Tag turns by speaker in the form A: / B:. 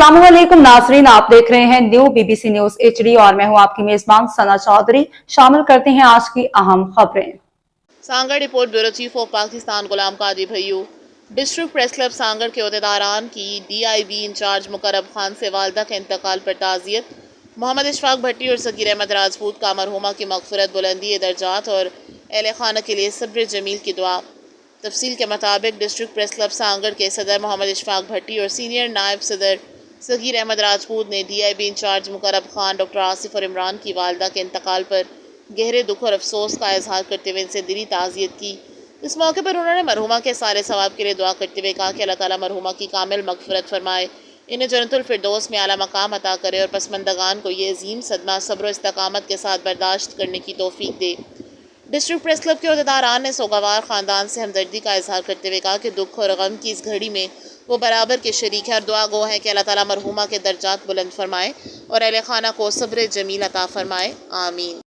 A: अस्सलामुअलैकुम नाजरीन, आप देख रहे हैं न्यू बीबीसी न्यूज HD और मैं हूं आपकी मेजबान सना चौधरी। शामिल करते हैं आज की अहम खबरें।
B: Sanghar report bureau chief of Pakistan Ghulam Qadir Bhayo. District press club Sanghar के अहदेदारान की DIB इंचार्ज मुकर्रब खान से वालदा के इंतकाल पर ताज़ियत। मोहम्मद इशफाक भट्टी और सगीर अहमद राजपूत का मरहुमा की मग़फ़िरत, बुलंदी दर्जात और अहले खाना के लिए सब्र जमील की दुआ। तफसील के मुताबिक डिस्ट्रिक्ट प्रेस क्लब सांगड़ के सदर मोहम्मद इशफाक भट्टी और सीनियर नायब सदर सगीर अहमद राजपूत ने DIB in charge Muqarrab Khan, doctor Asif और इमरान की वालदा के इंतकाल पर गहरे दुख और अफसोस का इजहार करते हुए इनसे दिली ताज़ियत की। इस मौके पर उन्होंने मरहुमा के सारे सवाब के लिए दुआ करते हुए कहा कि अल्लाह ताला मरहुमा की कामिल मग़फ़िरत फरमाए, इन्हें जन्नतुल फिरदौस में आला मकाम अता करे और पसमंदगान को ये अजीम सदमा सब्र और इस्तकामत के साथ बर्दाश्त करने की तौफीक दे। डिस्ट्रिक्ट प्रेस क्लब के अहदेदारान ने सोगवार ख़ानदान से हमदर्दी का इजहार करते हुए कहा कि दुख और गम की इस घड़ी में वो बराबर के शरीक है और दुआ गो है कि अल्लाह ताला मरहुमा के दर्जात बुलंद फरमाए और अहले खाना को सब्र जमील अता फरमाए। आमीन।